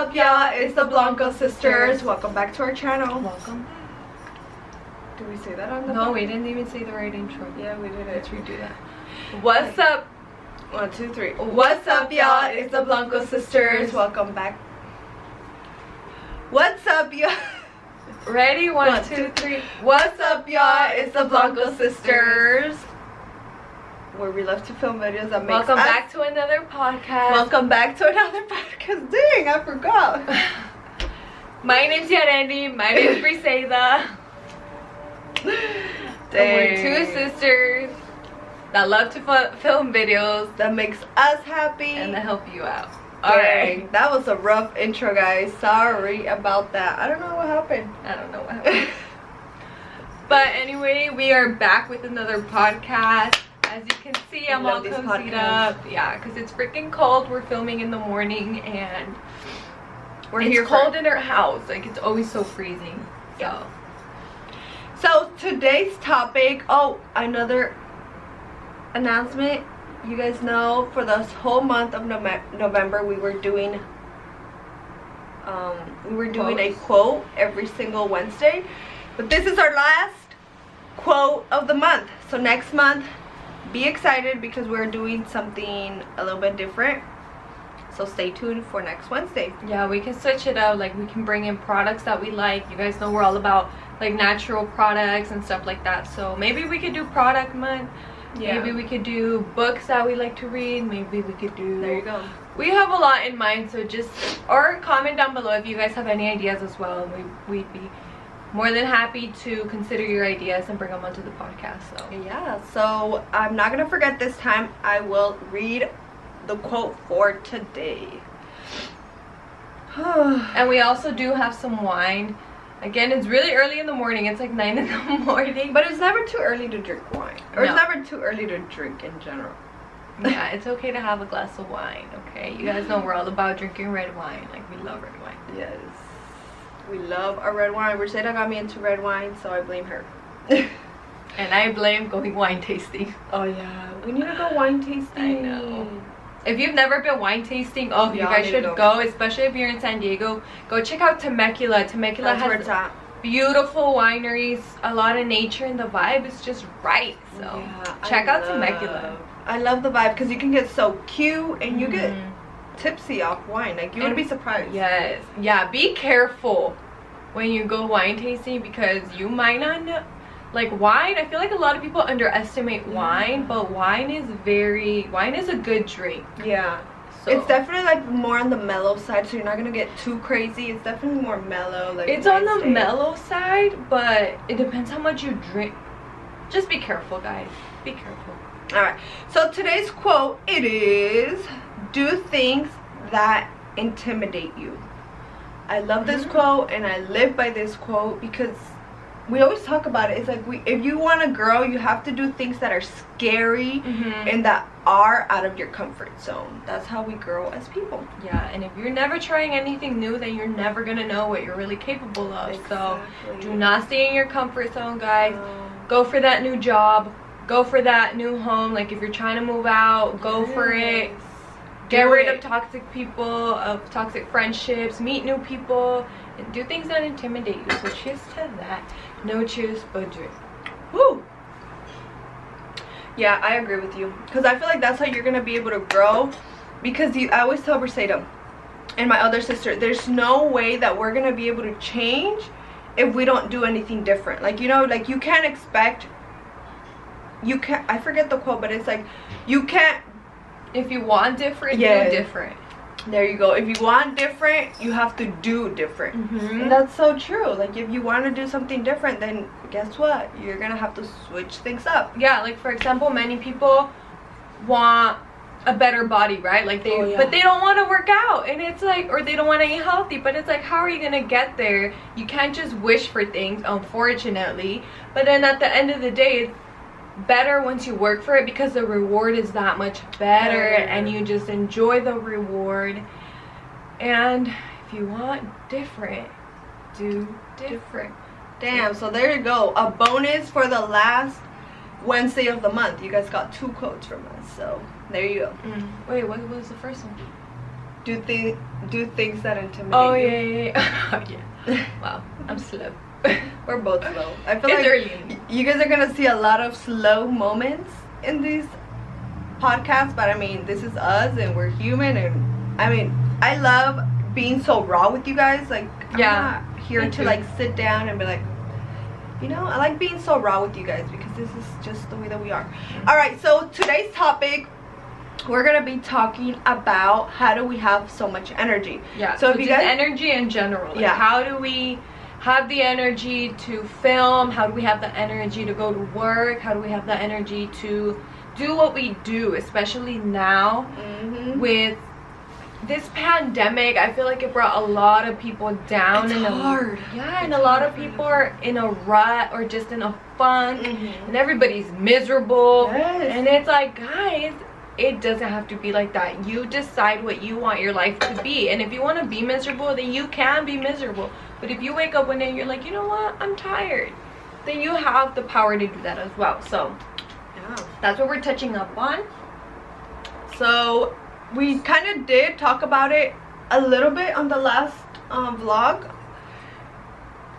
up, y'all? It's the Blanco sisters. Welcome back to our channel. Welcome. Did we say that on the No, we didn't even say the right intro. Yeah, we did it. Let's redo that. What's up? 1, 2, 3. What's up, y'all? It's the Blanco sisters. Welcome back. What's up, y'all? Ready? 1, 2, 3. What's up, y'all? It's the Blanco sisters. Where we love to film videos that make Welcome back to another podcast. Welcome back to another podcast. Dang, I forgot. My name's Yarendi. My name's Briseida. We're two sisters that love to film videos that makes us happy and that help you out. Alright, that was a rough intro, guys. Sorry about that. I don't know what happened. I don't know what happened. But anyway, we are back with another podcast. As you can see, I'm all cozied up. Yeah, because it's freaking cold. We're filming in the morning and it's cold in our house. Like, it's always so freezing. So today's topic, another announcement. You guys know, for this whole month of November, we were doing a quote every single Wednesday. But this is our last quote of the month. So next month, be excited because we're doing something a little bit different. So stay tuned for next Wednesday. Yeah, we can switch it up. Like, we can bring in products that we like. You guys know we're all about like natural products and stuff like that. So maybe we could do product month. Yeah. Maybe we could do books that we like to read. Maybe we could do... There you go. We have a lot in mind, so just... Or comment down below if you guys have any ideas as well. We'd be more than happy to consider your ideas and bring them onto the podcast. So yeah, so I'm not going to forget this time. I will read the quote for today. And we also do have some wine. Again, it's really early in the morning. It's like 9 in the morning. But it's never too early to drink wine. Or it's never too early to drink in general. Yeah, it's okay to have a glass of wine, okay? You guys know we're all about drinking red wine. Like, we love red wine. Yes. We love our red wine. Briseida got me into red wine, so I blame her. And I blame going wine tasting. Oh, yeah. We need to go wine tasting. I know. If you've never been wine tasting, you guys should go, especially if you're in San Diego. Go check out Temecula. Temecula has beautiful wineries, a lot of nature, and the vibe is just right. So yeah, check out Temecula. I love the vibe because you can get so cute and you get tipsy off wine. Like, you would be surprised. Yes. Yeah, be careful when you go wine tasting because you might not know. Like, wine, I feel like a lot of people underestimate wine, but wine is a good drink. Yeah. So it's definitely like more on the mellow side, so you're not gonna get too crazy. It's definitely more mellow. Like, it's on the mellow side, but it depends how much you drink. Just be careful, guys. Be careful. Alright, so today's quote, it is, do things that intimidate you. I love this quote and I live by this quote because we always talk about it. It's like, if you want to grow, you have to do things that are scary and that are out of your comfort zone. That's how we grow as people. Yeah, and if you're never trying anything new, then you're never going to know what you're really capable of. Exactly. So do not stay in your comfort zone, guys. Go for that new job. Go for that new home. Like, if you're trying to move out, go for it. Get rid of toxic people, of toxic friendships. Meet new people. And do things that intimidate you. So cheers to that. No cheers but drink. Woo! Yeah, I agree with you. Because I feel like that's how you're going to be able to grow. Because I always tell Briseida and my other sister, there's no way that we're going to be able to change if we don't do anything different. Like, you know, like, you can't expect... I forget the quote, but it's like, you can't... If you want different, do different. There you go. If you want different, you have to do different. And that's so true. Like, if you want to do something different, then guess what? You're going to have to switch things up. Yeah, like, for example, many people want a better body, right? Like, but they don't want to work out. And it's like, or they don't want to eat healthy. But it's like, how are you going to get there? You can't just wish for things, unfortunately. But then at the end of the day, it's better once you work for it because the reward is that much better and you just enjoy the reward. And if you want different, do different. Damn, so there you go, a bonus for the last Wednesday of the month. You guys got 2 quotes from us, so there you go. Wait, what was the first one? do things that intimidate Oh you. yeah. Oh, yeah. Wow, I'm slow. We're both slow. I feel It's like early. you guys are gonna see a lot of slow moments in these podcasts, but I mean, this is us, and we're human, and I mean, I love being so raw with you guys. Like, Yeah, I'm not here me to too. like sit down and be like, you know, I like being so raw with you guys because this is just the way that we are. All right, so today's topic, we're gonna be talking about how do we have so much energy. Yeah. So if you just guys, energy in general. Like, Yeah. how do we have the energy to film? How do we have the energy to go to work? How do we have the energy to do what we do, especially now Mhm. with this pandemic? I feel like it brought a lot of people down. It's hard. Yeah, and It's a lot hard of for people are in a rut or just in a funk, Mhm. and everybody's miserable. Yes. And it's like, guys, it doesn't have to be like that. You decide what you want your life to be, and if you want to be miserable, then you can be miserable. But if you wake up one day and you're like, you know what, I'm tired, then you have the power to do that as well. So Yeah. that's what we're touching up on. So we kind of did talk about it a little bit on the last vlog.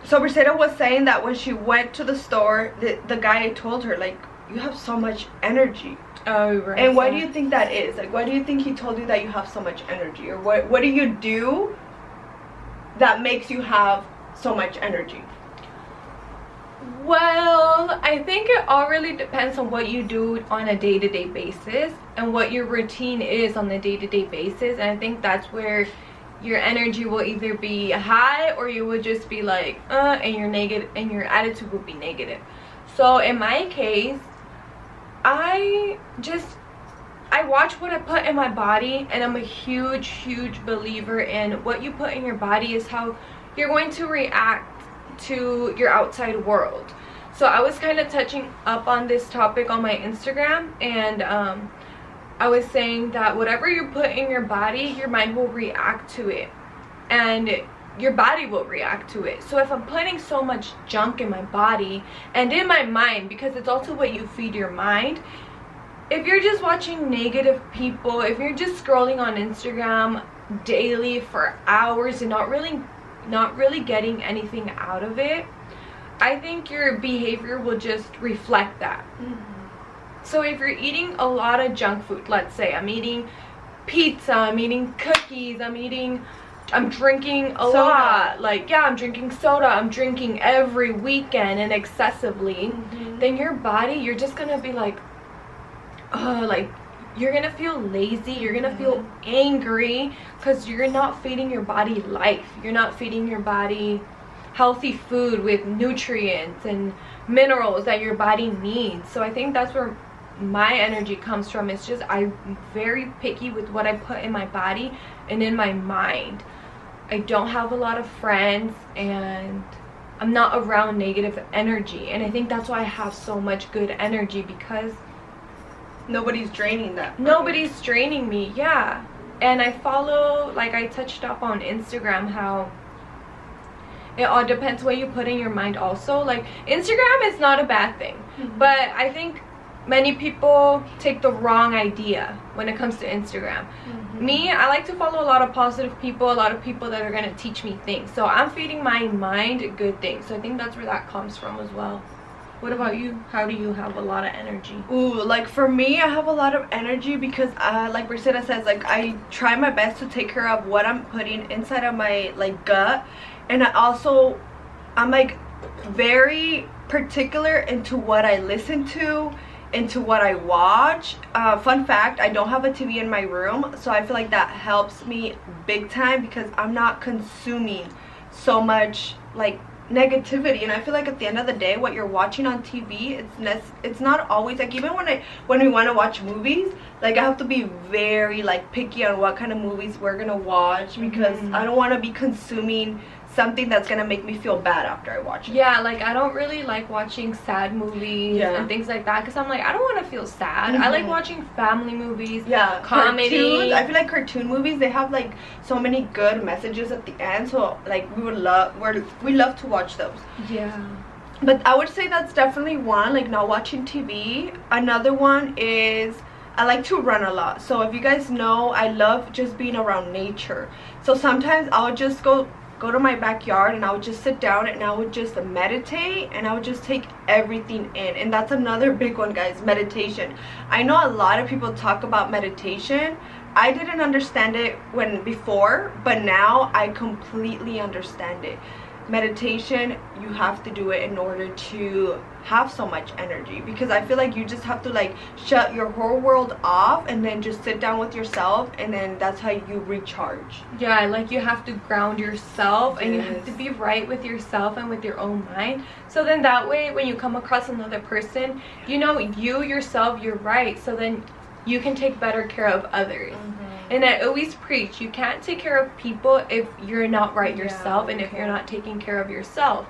So Brissetta was saying that when she went to the store, the guy told her, like, you have so much energy. Oh, right. And why do you think that is? Like, why do you think he told you that you have so much energy? Or what do you do that makes you have so much energy? Well, I think it all really depends on what you do on a day-to-day basis and what your routine is on the day-to-day basis. And I think that's where your energy will either be high or you would just be like, and your negative, and your attitude will be negative. So in my case, I watch what I put in my body, and I'm a huge believer in what you put in your body is how you're going to react to your outside world. So I was kind of touching up on this topic on my Instagram, and I was saying that whatever you put in your body, your mind will react to it, and your body will react to it. So if I'm putting so much junk in my body and in my mind, because it's also what you feed your mind, if you're just watching negative people, if you're just scrolling on Instagram daily for hours and not really getting anything out of it, I think your behavior will just reflect that. So if you're eating a lot of junk food, let's say I'm eating pizza, I'm eating cookies, I'm drinking a Soda. lot, like, yeah, I'm drinking soda, I'm drinking every weekend and excessively, then your body, you're just gonna be like, like, you're gonna feel lazy, you're gonna feel angry, because you're not feeding your body life. You're not feeding your body healthy food with nutrients and minerals that your body needs. So I think that's where my energy comes from. It's just, I'm very picky with what I put in my body and in my mind. I don't have a lot of friends, and I'm not around negative energy, and I think that's why I have so much good energy, because Nobody's draining that. nobody's draining me. Yeah. And I follow, like I touched up on Instagram, how it all depends what you put in your mind also. Like, Instagram is not a bad thing, but I think many people take the wrong idea when it comes to Instagram. Me, I like to follow a lot of positive people, a lot of people that are going to teach me things. So I'm feeding my mind good things. So I think that's where that comes from as well. What about you? How do you have a lot of energy? Ooh, like for me, I have a lot of energy because, like Brissetta says, like I try my best to take care of what I'm putting inside of my like gut, and I'm like very particular into what I listen to, into what I watch. Fun fact, I don't have a TV in my room, so I feel like that helps me big time because I'm not consuming so much like negativity. And I feel like at the end of the day, what you're watching on TV, it's not always like, even when we want to watch movies, like I have to be very like picky on what kind of movies we're gonna watch, because I don't want to be consuming something that's gonna make me feel bad after I watch it. Yeah, like I don't really like watching sad movies and things like that, because I'm like, I don't want to feel sad. I like watching family movies, comedy. Cartoons. I feel like cartoon movies, they have like so many good messages at the end, so like we love to watch those. Yeah. But I would say that's definitely one, like not watching TV. Another one is I like to run a lot. So if you guys know, I love just being around nature. So sometimes I'll just go to my backyard and I would just sit down and I would just meditate and I would just take everything in. And that's another big one, guys, meditation. I know a lot of people talk about meditation. I didn't understand it before, but now I completely understand it. Meditation, you have to do it in order to have so much energy, because I feel like you just have to like shut your whole world off and then just sit down with yourself, and then that's how you recharge. Yeah, like you have to ground yourself. Yes. And you have to be right with yourself and with your own mind, so then that way when you come across another person, you know, you yourself, you're right, so then you can take better care of others. And I always preach, you can't take care of people if you're not right yourself, and if you're not taking care of yourself.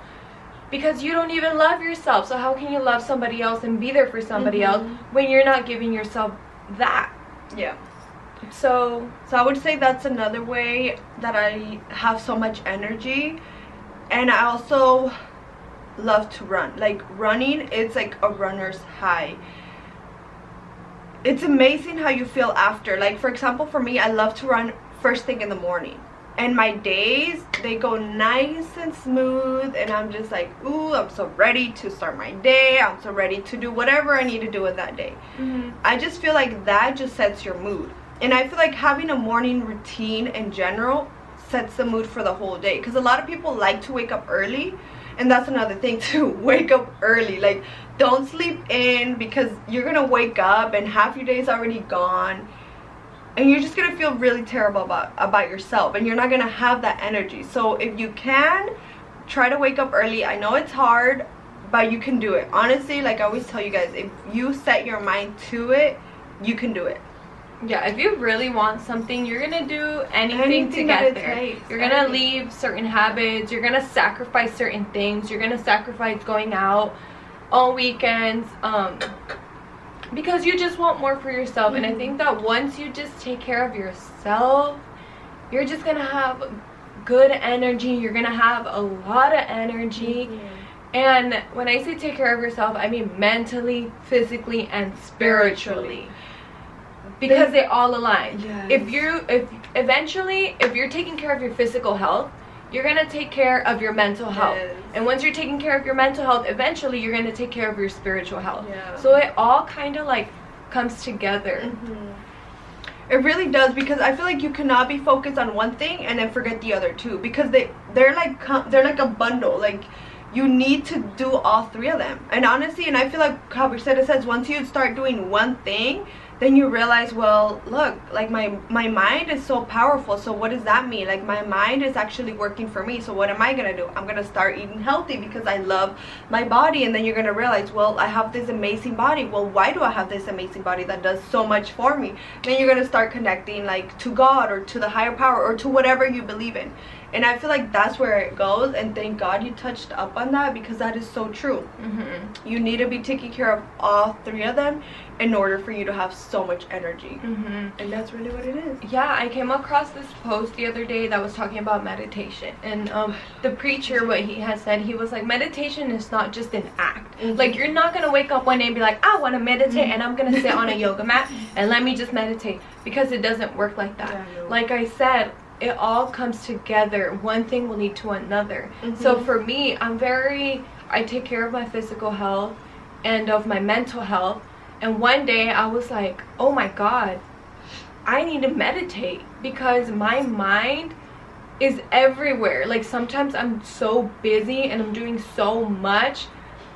Because you don't even love yourself. So how can you love somebody else and be there for somebody else when you're not giving yourself that? Yeah. So I would say that's another way that I have so much energy. And I also love to run. Like running, it's like a runner's high. It's amazing how you feel after. Like for example, for me, I love to run first thing in the morning, and my days, they go nice and smooth, and I'm just like, ooh, I'm so ready to start my day. I'm so ready to do whatever I need to do in that day. I just feel like that just sets your mood. And I feel like having a morning routine in general sets the mood for the whole day, because a lot of people like to wake up early. And that's another thing too, wake up early. Like, don't sleep in, because you're gonna wake up and half your day's already gone, and you're just gonna feel really terrible about yourself, and you're not gonna have that energy. So if you can, try to wake up early. I know it's hard, but you can do it. Honestly, like I always tell you guys, if you set your mind to it, you can do it. yeah, if you really want something, you're gonna do anything to get there. You're gonna leave certain habits, you're gonna sacrifice certain things, you're gonna sacrifice going out on weekends, because you just want more for yourself. And I think that once you just take care of yourself, you're just gonna have good energy, you're gonna have a lot of energy. And when I say take care of yourself, I mean mentally, physically, and spiritually. Because they all align. Yes. If you're taking care of your physical health, you're gonna take care of your mental health. Yes. And once you're taking care of your mental health, eventually you're gonna take care of your spiritual health. Yeah. So it all kind of like comes together. It really does, because I feel like you cannot be focused on one thing and then forget the other two, because they're like a bundle. Like, you need to do all three of them. And honestly, and I feel like how Briseida says, once you start doing one thing, then you realize, well, look, like my mind is so powerful. So what does that mean? Like, my mind is actually working for me. So what am I gonna do? I'm gonna start eating healthy because I love my body. And then you're gonna realize, well, I have this amazing body. Well, why do I have this amazing body that does so much for me? Then you're gonna start connecting like to God, or to the higher power, or to whatever you believe in. And I feel like that's where it goes. And thank God you touched up on that, because that is so true. You need to be taking care of all three of them in order for you to have so much energy. And that's really what it is. Yeah, I came across this post the other day that was talking about meditation. And the preacher, what he had said, he was like, meditation is not just an act. Like, you're not going to wake up one day and be like, I want to meditate and I'm going to sit on a yoga mat and let me just meditate. Because it doesn't work like that. Yeah, no. Like I said, it all comes together. One thing will lead to another. So for me, I take care of my physical health and of my mental health. And one day I was like, oh my God, I need to meditate, because my mind is everywhere. Like, sometimes I'm so busy and I'm doing so much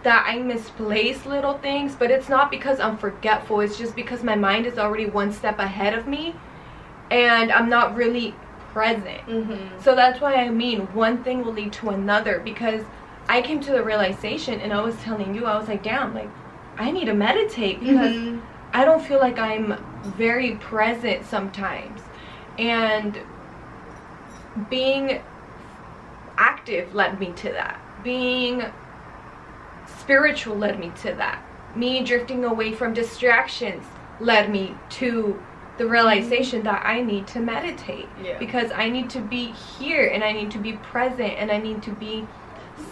that I misplace little things, but it's not because I'm forgetful. It's just because my mind is already one step ahead of me and I'm not really present. So that's why I mean, one thing will lead to another, because I came to the realization, and I was telling you, I was like, damn, like, I need to meditate, because I don't feel like I'm very present sometimes. And being active led me to that. Being spiritual led me to that. Me drifting away from distractions led me to the realization that I need to meditate. Because I need to be here, and I need to be present, and I need to be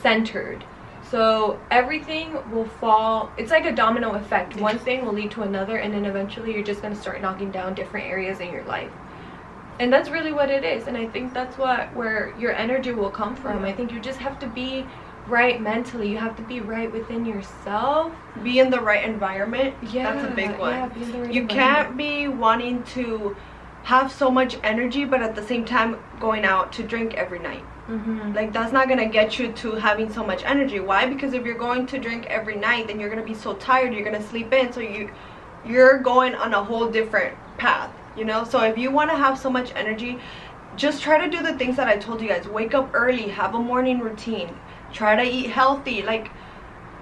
centered. So everything will fall. It's like a domino effect. One thing will lead to another, and then eventually you're just going to start knocking down different areas in your life. And that's really what it is. And I think that's where your energy will come from. I think you just have to be right mentally. You have to be right within yourself. Be in the right environment. Yeah, that's a big one. Yeah, be in the right you can't be wanting to have so much energy, but at the same time going out to drink every night. Like, that's not gonna get you to having so much energy. Why? Because if you're going to drink every night, then you're gonna be so tired, you're gonna sleep in, so you're going on a whole different path, you know. So if you want to have so much energy, just try to do the things that I told you guys. Wake up early, have a morning routine, try to eat healthy. Like,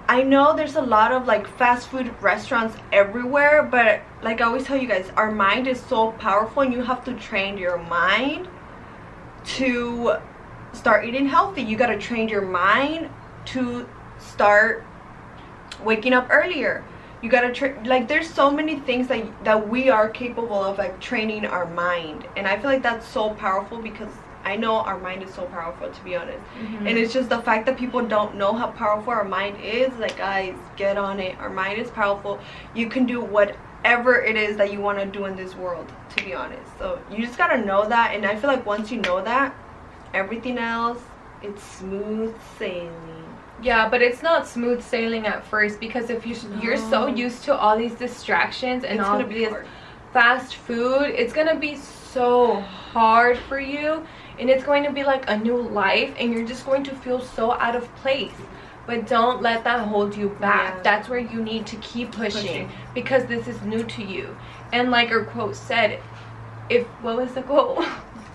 I know there's a lot of like fast food restaurants everywhere, but like I always tell you guys, our mind is so powerful, and you have to train your mind to start eating healthy. You got to train your mind to start waking up earlier. You got to like, there's so many things that we are capable of, like training our mind. And I feel like that's so powerful, because I know our mind is so powerful, to be honest. And it's just the fact that people don't know how powerful our mind is. Like, guys, get on it. Our mind is powerful. You can do whatever it is that you want to do in this world, to be honest. So you just got to know that. And I feel like once you know that, everything else, it's smooth sailing. Yeah, but it's not smooth sailing at first, because if you're so used to all these distractions and all these fast food, it's gonna be so hard for you, and it's going to be like a new life, and you're just going to feel so out of place. But don't let that hold you back. That's where you need to keep pushing, because this is new to you. And like our quote said, what was the quote?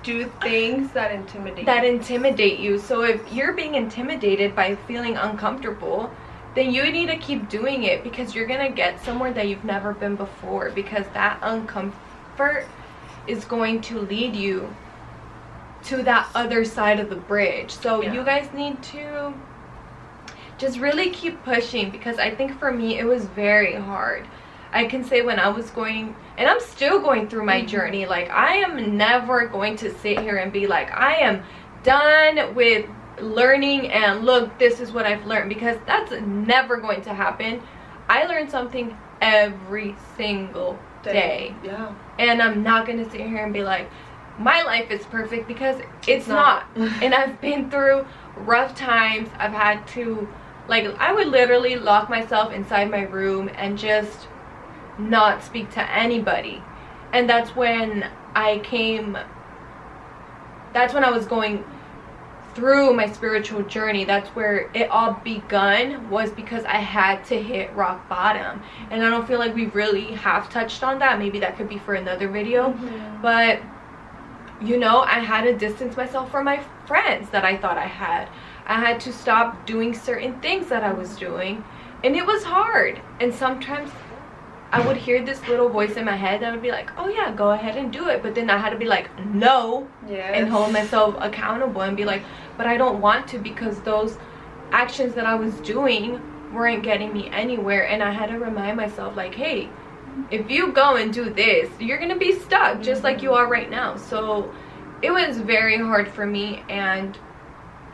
Do things that intimidate you. So if you're being intimidated by feeling uncomfortable, then you need to keep doing it, because you're gonna get somewhere that you've never been before, because that uncomfort is going to lead you to that other side of the bridge. So you guys need to just really keep pushing, because I think for me it was very hard. I can say when I was going, and I'm still going through my journey, like I am never going to sit here and be like, I am done with learning and look, this is what I've learned, because that's never going to happen. I learn something every single day. Yeah. And I'm not going to sit here and be like, my life is perfect, because it's not. And I've been through rough times. I've had to, like, I would literally lock myself inside my room and just not speak to anybody. And that's when I was going through my spiritual journey. That's where it all begun, was because I had to hit rock bottom. And I don't feel like we really have touched on that. Maybe that could be for another video. But you know, I had to distance myself from my friends that I thought I had. I had to stop doing certain things that I was doing, and it was hard. And sometimes I would hear this little voice in my head that would be like, oh yeah, go ahead and do it. But then I had to be like, no. And hold myself accountable and be like, but I don't want to, because those actions that I was doing weren't getting me anywhere. And I had to remind myself, like, hey, if you go and do this, you're gonna be stuck just like you are right now. So it was very hard for me, and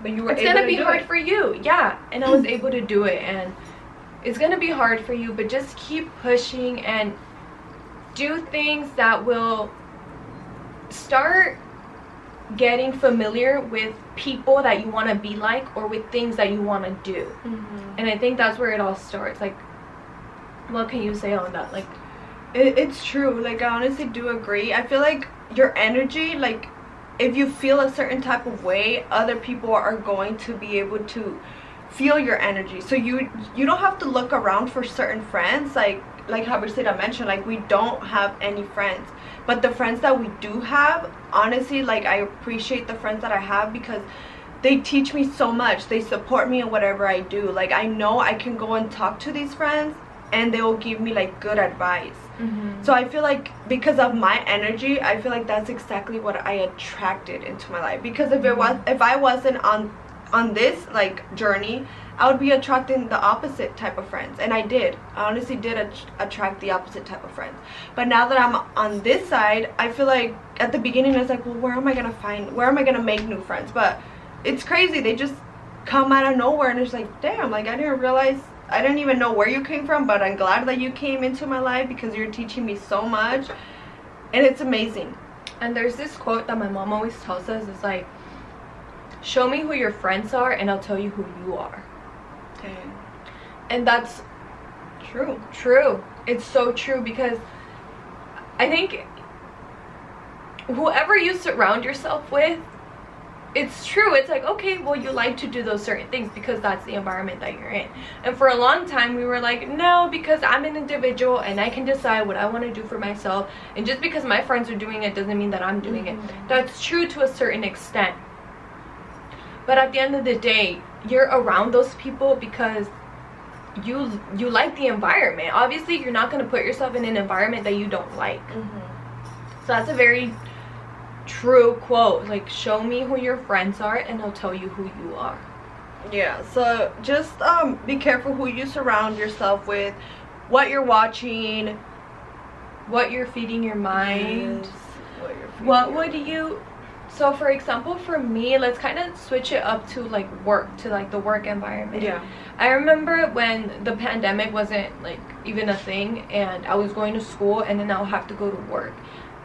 it's gonna be hard for you. Yeah. And I was able to do it, and it's gonna be hard for you, but just keep pushing and do things that will start getting familiar with people that you want to be like, or with things that you want to do. And I think that's where it all starts. Like, what can you say on that? Like, it's true. Like, I honestly do agree. I feel like your energy, like, if you feel a certain type of way, other people are going to be able to feel your energy. So you don't have to look around for certain friends. Like Javercita mentioned, like, we don't have any friends, but the friends that we do have, honestly, like, I appreciate the friends that I have, because they teach me so much. They support me in whatever I do. Like, I know I can go and talk to these friends, and they will give me like good advice. So I feel like because of my energy, I feel like that's exactly what I attracted into my life. Because if I wasn't on this like journey, I would be attracting the opposite type of friends. And I honestly did attract the opposite type of friends. But now that I'm on this side, I feel like at the beginning I was like, well, where am I gonna make new friends? But it's crazy, they just come out of nowhere, and it's like, damn, like I didn't even know where you came from, but I'm glad that you came into my life because you're teaching me so much, and it's amazing. And there's this quote that my mom always tells us. It's like, show me who your friends are and I'll tell you who you are. Dang. And that's true. It's so true, because I think whoever you surround yourself with, it's true. It's like, okay, well, you like to do those certain things because that's the environment that you're in. And for a long time we were like, no, because I'm an individual and I can decide what I want to do for myself, and just because my friends are doing it doesn't mean that I'm doing it. That's true to a certain extent, but at the end of the day, you're around those people because you like the environment. Obviously you're not going to put yourself in an environment that you don't like. So that's a very true quote. Like, show me who your friends are and I'll tell you who you are. Yeah, so just be careful who you surround yourself with, what you're watching, what you're feeding your mind. Yes, so for example, for me, let's kind of switch it up to like work, to like the work environment. Yeah. I remember when the pandemic wasn't like even a thing, and I was going to school and then I'll have to go to work.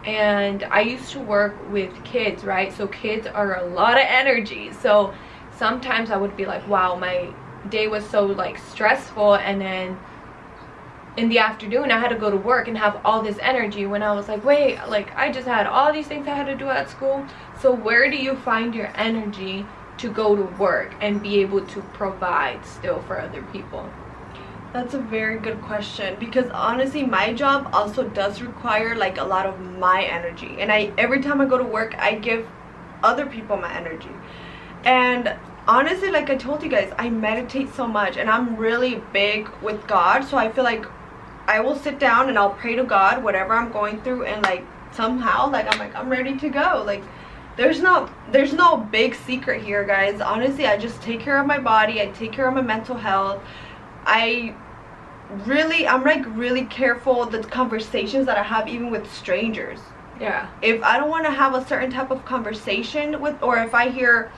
And I used to work with kids, right? So kids are a lot of energy. So sometimes I would be like, wow, my day was so like stressful, and then in the afternoon I had to go to work and have all this energy, when I was like, wait, like I just had all these things I had to do at school. So where do you find your energy to go to work and be able to provide still for other people? That's a very good question, because honestly my job also does require like a lot of my energy, and every time I go to work I give other people my energy. And honestly, like I told you guys, I meditate so much, and I'm really big with God, so I feel like I will sit down and I'll pray to God whatever I'm going through, and like somehow I'm ready to go. Like there's no big secret here, guys. Honestly, I just take care of my body, I take care of my mental health. I'm like really careful the conversations that I have, even with strangers. Yeah. If I don't want to have a certain type of conversation with, or if I hear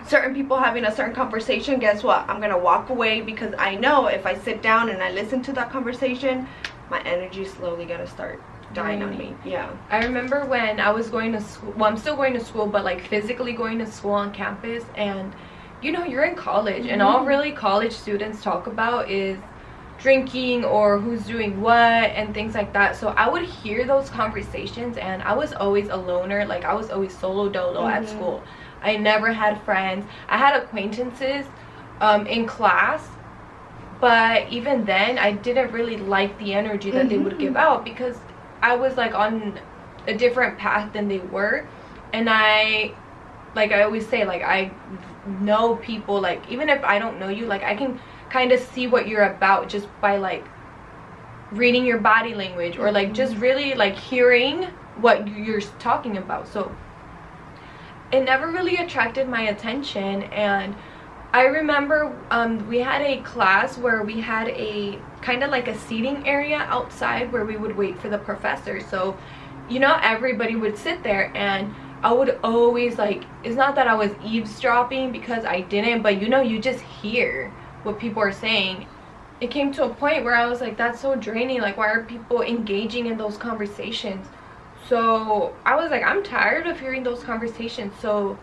certain people having a certain conversation, guess what? I'm gonna walk away, because I know if I sit down and I listen to that conversation, my energy is slowly gonna start dying on me. Yeah. I remember when I was going to school, well, I'm still going to school, but like physically going to school on campus, and you know, you're in college, and all really college students talk about is drinking or who's doing what and things like that. So I would hear those conversations, and I was always a loner. Like I was always solo dolo at school. I never had friends. I had acquaintances in class, but even then I didn't really like the energy that they would give out, because I was like on a different path than they were. And I always say, like I know people, like even if I don't know you, like I can kind of see what you're about just by like reading your body language, or like just really like hearing what you're talking about. So it never really attracted my attention. And I remember we had a class where we had a kind of like a seating area outside where we would wait for the professor. So you know, everybody would sit there, and I would always like, it's not that I was eavesdropping, because I didn't, but you know, you just hear what people are saying. It came to a point where I was like, that's so draining. Like, why are people engaging in those conversations? So I was like, I'm tired of hearing those conversations. So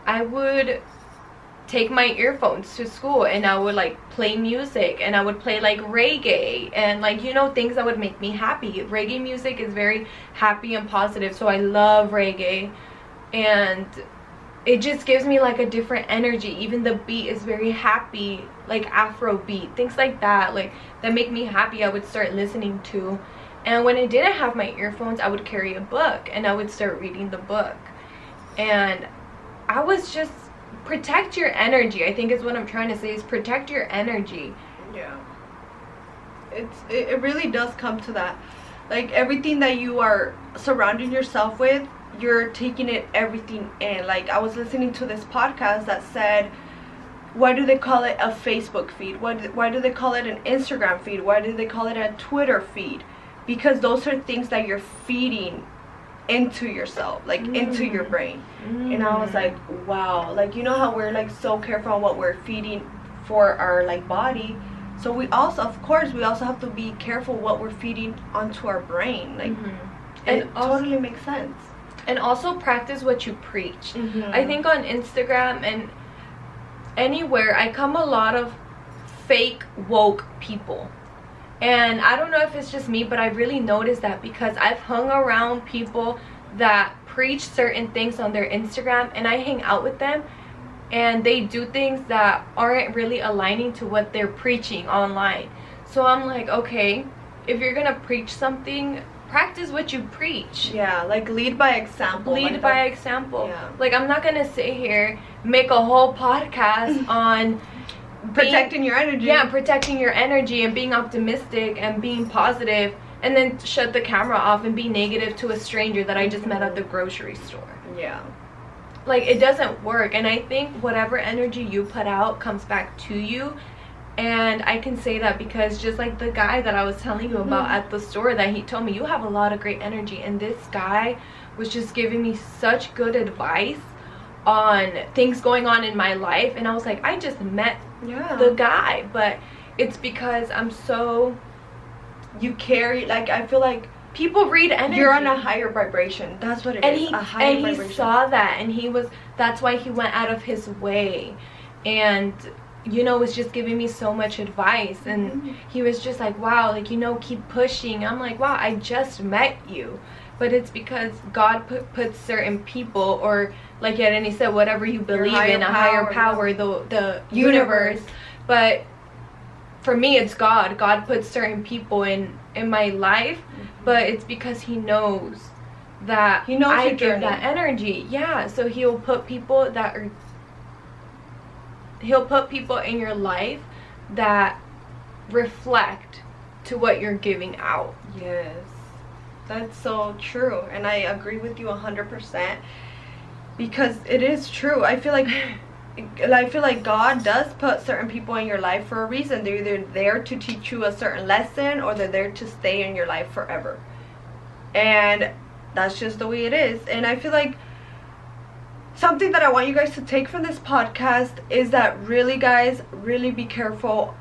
I would take my earphones to school, and I would like play music, and I would play like reggae and like, you know, things that would make me happy. Reggae music is very happy and positive, so I love reggae, and it just gives me like a different energy. Even the beat is very happy, like Afro beat, things like that, like that make me happy. I would start listening to. And when I didn't have my earphones, I would carry a book, and I would start reading the book. And I was just, protect your energy, I think is what I'm trying to say, is protect your energy. Yeah. It really does come to that. Like everything that you are surrounding yourself with, you're taking everything in. Like I was listening to this podcast that said, why do they call it a Facebook feed? Why do they call it an Instagram feed? Why do they call it a Twitter feed? Because those are things that you're feeding into yourself, like into your brain. And I was like, wow, like, you know how we're like so careful on what we're feeding for our like body, so we also, of course, we also have to be careful what we're feeding onto our brain, like and it totally makes sense. And also practice what you preach. I think on Instagram and anywhere I come a lot of fake woke people, and I don't know if it's just me, but I really noticed that because I've hung around people that preach certain things on their Instagram, and I hang out with them and they do things that aren't really aligning to what they're preaching online. So I'm like, okay, if you're gonna preach something, practice what you preach. Yeah, like lead by example. Lead like by example. Yeah. Like, I'm not gonna sit here, make a whole podcast on protecting your energy. Yeah, protecting your energy and being optimistic and being positive, and then shut the camera off and be negative to a stranger that I just met at the grocery store. Yeah. Like, it doesn't work. And I think whatever energy you put out comes back to you. And I can say that because just like the guy that I was telling you about at the store, that he told me, you have a lot of great energy. And this guy was just giving me such good advice on things going on in my life. And I was like, I just met the guy. But it's because I'm so... You carry, like, I feel like people read energy. You're on a higher vibration. That's what it is. A higher vibration. He saw that, and that's why he went out of his way, and you know, was just giving me so much advice. And he was just like, wow, like, you know, keep pushing. I'm like, wow, I just met you. But it's because God puts certain people, or like Yereni said, whatever you believe in, a higher power, the universe. But for me, it's God. God puts certain people in my life, but it's because he knows that I give that energy. Yeah, so he'll put people in your life that reflect to what you're giving out. Yes, that's so true, and I agree with you 100%, because it is true. I feel like God does put certain people in your life for a reason. They're either there to teach you a certain lesson, or they're there to stay in your life forever. And that's just the way it is. And I feel like something that I want you guys to take from this podcast is that really, guys, really be careful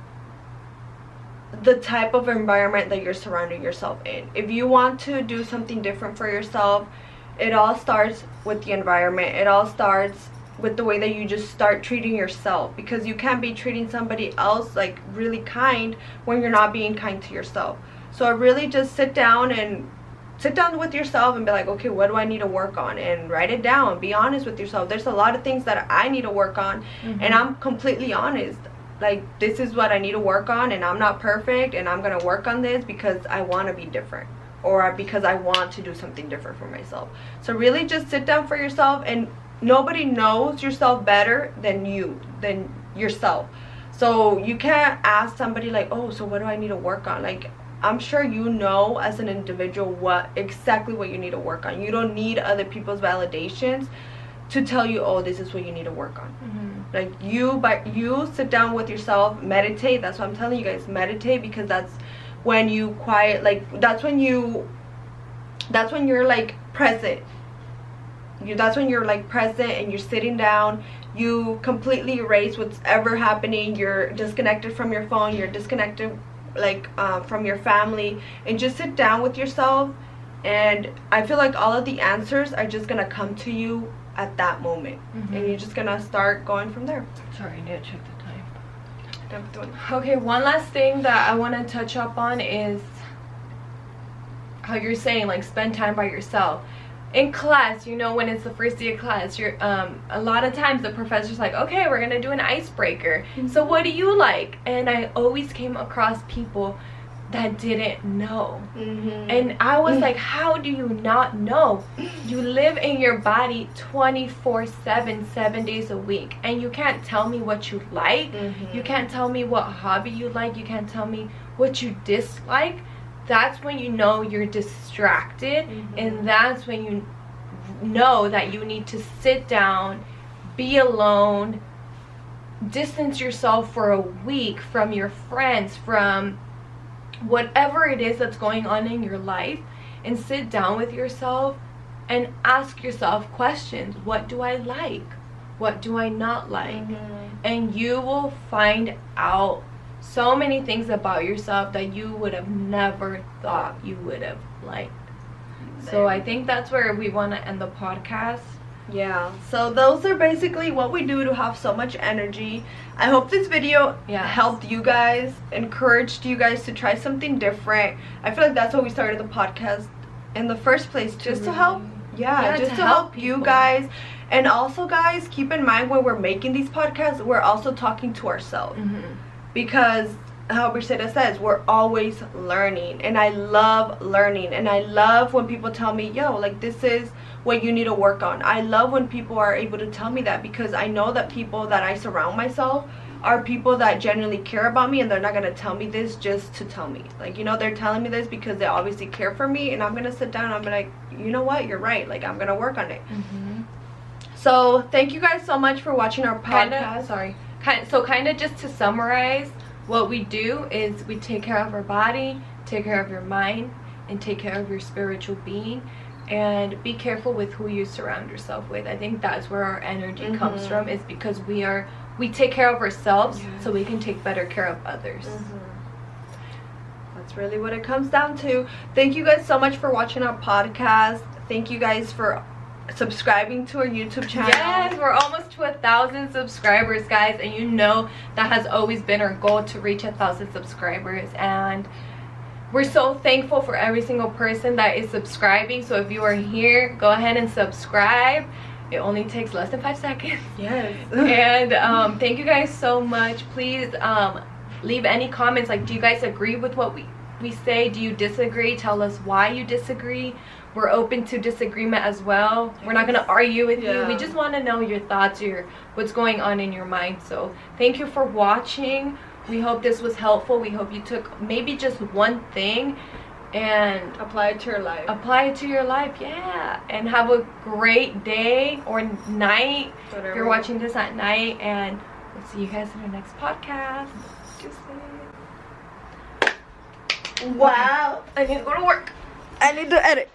the type of environment that you're surrounding yourself in. If you want to do something different for yourself, it all starts with the environment. It all starts with the way that you just start treating yourself, because you can't be treating somebody else like really kind when you're not being kind to yourself. So I really just sit down with yourself and be like, okay, what do I need to work on? And write it down. Be honest with yourself. There's a lot of things that I need to work on, and I'm completely honest. Like, this is what I need to work on, and I'm not perfect, and I'm gonna work on this because I want to be different, or because I want to do something different for myself. So really just sit down for yourself, and nobody knows yourself better than yourself. So you can't ask somebody like, oh, so what do I need to work on? Like, I'm sure you know as an individual exactly what you need to work on. You don't need other people's validations to tell you, oh, this is what you need to work on. Like, you sit down with yourself, meditate. That's what I'm telling you guys, meditate, because that's when you quiet, like, that's when you're like present. That's when you're like present, and you're sitting down. You completely erase what's ever happening. You're disconnected from your phone. You're disconnected from your family, and just sit down with yourself. And I feel like all of the answers are just gonna come to you at that moment, and you're just gonna start going from there. Sorry, I need to check the time. Okay, one last thing that I want to touch up on is how you're saying, like, spend time by yourself. In class, you know, when it's the first day of class, you're a lot of times the professor's like, okay, we're gonna do an icebreaker. So what do you like? And I always came across people that didn't know. And I was like, how do you not know? You live in your body 24/7, 7 days a week, and you can't tell me what you like. You can't tell me what hobby you like. You can't tell me what you dislike. That's when you know you're distracted, and that's when you know that you need to sit down, be alone, distance yourself for a week from your friends, from whatever it is that's going on in your life, and sit down with yourself and ask yourself questions. What do I like? What do I not like? And you will find out so many things about yourself that you would have never thought you would have liked. So I think that's where we want to end the podcast. Yeah, so those are basically what we do to have so much energy. I hope this video helped you guys, encouraged you guys to try something different. I feel like that's why we started the podcast in the first place, just to help. Yeah, just to help you guys. And also, guys, keep in mind when we're making these podcasts, we're also talking to ourselves. Because how Briseida says, we're always learning, and I love learning, and I love when people tell me, yo, like, this is what you need to work on. I love when people are able to tell me that, because I know that people that I surround myself are people that genuinely care about me, and they're not going to tell me this just to tell me. Like, you know, they're telling me this because they obviously care for me, and I'm going to sit down and I'm like, you know what, you're right, like, I'm going to work on it. So thank you guys so much for watching our podcast. Kind of just to summarize, what we do is we take care of our body, take care of your mind, and take care of your spiritual being. And be careful with who you surround yourself with. I think that's where our energy comes from, is because we take care of ourselves so we can take better care of others. That's really what it comes down to. Thank you guys so much for watching our podcast. Thank you guys for subscribing to our YouTube channel. Yes, we're almost to 1,000 subscribers, guys, and you know that has always been our goal, to reach 1,000 subscribers. And we're so thankful for every single person that is subscribing. So if you are here, go ahead and subscribe. It only takes less than 5 seconds. Yes. And thank you guys so much. Please leave any comments. Like, do you guys agree with what we say? Do you disagree? Tell us why you disagree. We're open to disagreement as well. We're not going to argue with you. We just want to know your thoughts, what's going on in your mind. So thank you for watching. We hope this was helpful. We hope you took maybe just one thing and apply it to your life. Apply it to your life, yeah. And have a great day or night. Whatever. If you're watching this at night. And we'll see you guys in the next podcast. Wow. I need to go to work. I need to edit.